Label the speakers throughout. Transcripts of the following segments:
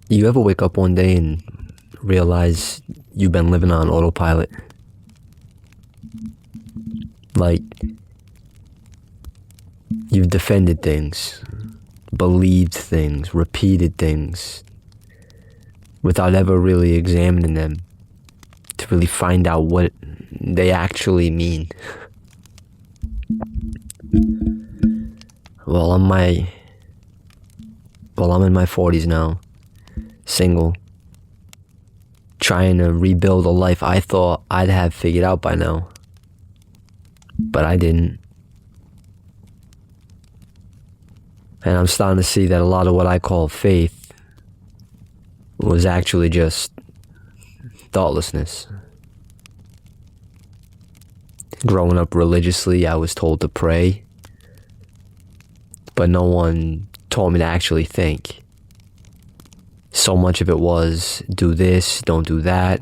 Speaker 1: You ever wake up one day and realize you've been living on autopilot? Like, you've defended things, believed things, repeated things, without ever really examining them to really find out what they actually mean. Well, I'm in my 40s now, single, trying to rebuild a life I thought I'd have figured out by now, but I didn't. And I'm starting to see that a lot of what I call faith was actually just thoughtlessness. Growing up religiously, I was told to pray, but no one told me to actually think. So much of it was, do this, don't do that.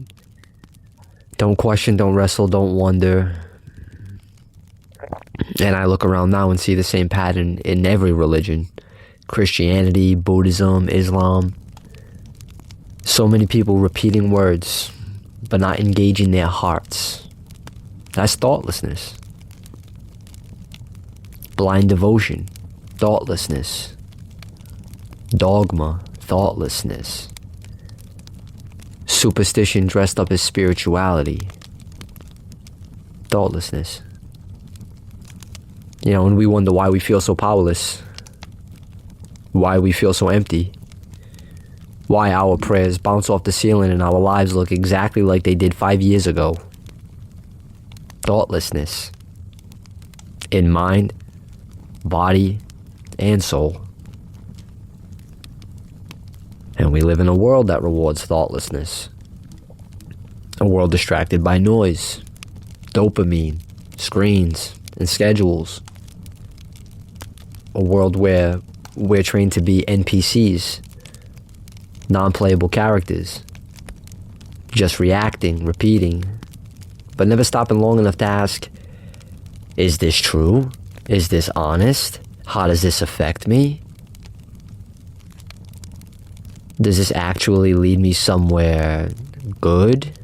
Speaker 1: Don't question, don't wrestle, don't wonder. And I look around now and see the same pattern in every religion. Christianity, Buddhism, Islam. So many people repeating words, but not engaging their hearts. That's thoughtlessness. Blind devotion, thoughtlessness. Dogma, thoughtlessness. Superstition dressed up as spirituality, thoughtlessness. You know, and we wonder why we feel so powerless, why we feel so empty, why our prayers bounce off the ceiling and our lives look exactly like they did 5 years ago. Thoughtlessness in mind, body, and soul. And we live in a world that rewards thoughtlessness. A world distracted by noise, dopamine, screens, and schedules. A world where we're trained to be NPCs, non-playable characters, just reacting, repeating, but never stopping long enough to ask, is this true? Is this honest? How does this affect me? Does this actually lead me somewhere good?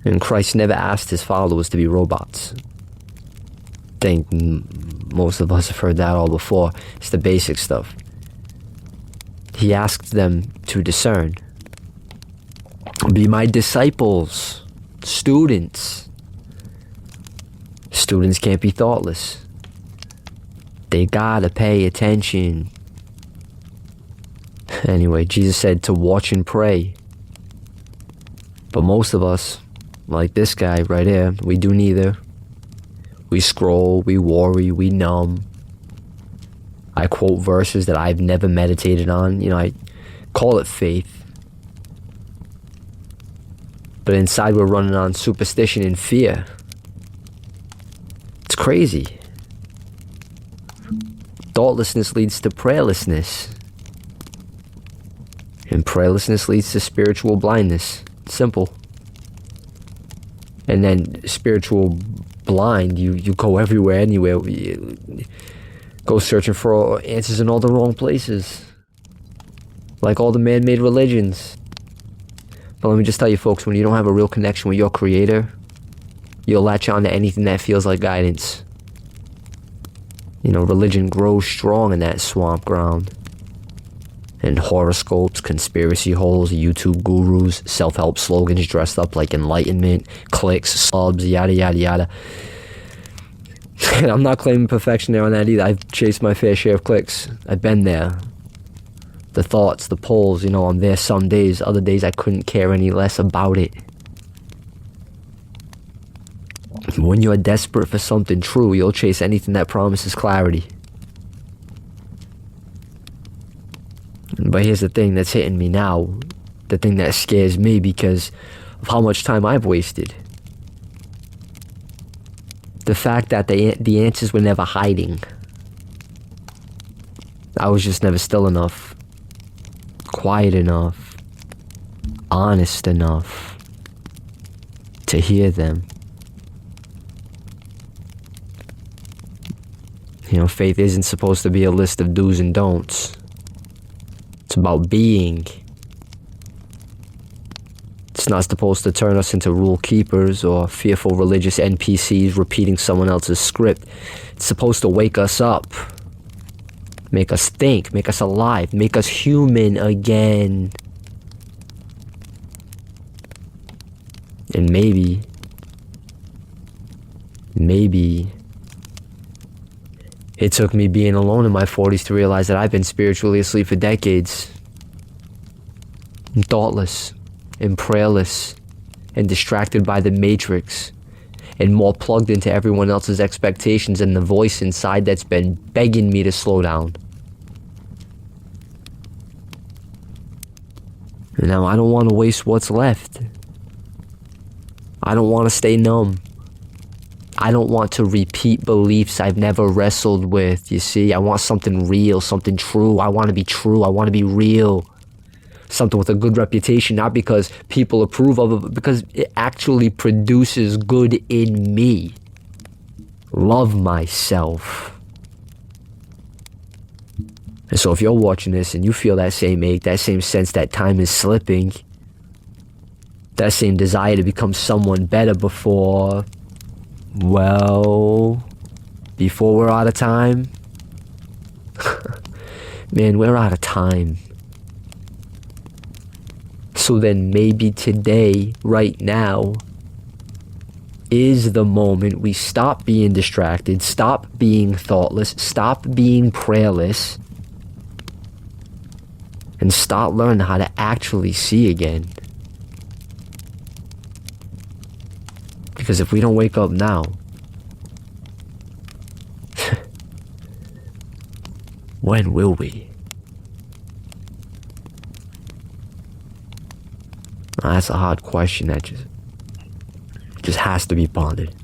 Speaker 1: And Christ never asked his followers to be robots. I think most of us have heard that all before. It's the basic stuff. He asked them to discern. Be my disciples, students. Students can't be thoughtless. They gotta pay attention. Anyway, Jesus said to watch and pray. But most of us, like this guy right here, we do neither. We scroll, we worry, we numb. I quote verses that I've never meditated on. You know, I call it faith. But inside we're running on superstition and fear. It's crazy. Thoughtlessness leads to prayerlessness. And prayerlessness leads to spiritual blindness. Simple. And then spiritual blind, you go everywhere, anywhere. You go searching for answers in all the wrong places. Like all the man-made religions. But let me just tell you folks, when you don't have a real connection with your creator, you'll latch on to anything that feels like guidance. You know, religion grows strong in that swamp ground. And horoscopes, conspiracy holes, YouTube gurus, self-help slogans dressed up like enlightenment, clicks, subs, yada, yada, yada. And I'm not claiming perfection there on that either. I've chased my fair share of clicks. I've been there. The thoughts, the polls, you know, I'm there some days. Other days I couldn't care any less about it. When you're desperate for something true, you'll chase anything that promises clarity. But here's the thing that's hitting me now. The thing that scares me because of how much time I've wasted. The fact that the answers were never hiding. I was just never still enough. Quiet enough. Honest enough. To hear them. Faith isn't supposed to be a list of do's and don'ts. It's about being. It's not supposed to turn us into rule keepers or fearful religious NPCs repeating someone else's script. It's supposed to wake us up, make us think, make us alive, make us human again. And maybe it took me being alone in my 40s to realize that I've been spiritually asleep for decades. And thoughtless, and prayerless, and distracted by the matrix, and more plugged into everyone else's expectations and the voice inside that's been begging me to slow down. And now I don't want to waste what's left. I don't want to stay numb. I don't want to repeat beliefs I've never wrestled with, you see? I want something real, something true. I want to be true. I want to be real. Something with a good reputation, not because people approve of it, but because it actually produces good in me. Love myself. And so if you're watching this and you feel that same ache, that same sense that time is slipping, that same desire to become someone better before we're out of time. Man, we're out of time. So then maybe today, right now, is the moment we stop being distracted, stop being thoughtless, stop being prayerless, and start learning how to actually see again. Because if we don't wake up now, when will we? That's a hard question that just has to be pondered.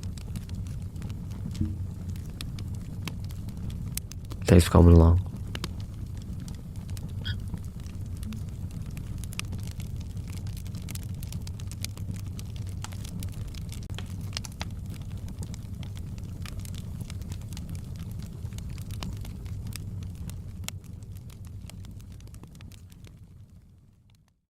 Speaker 1: Thanks for coming along.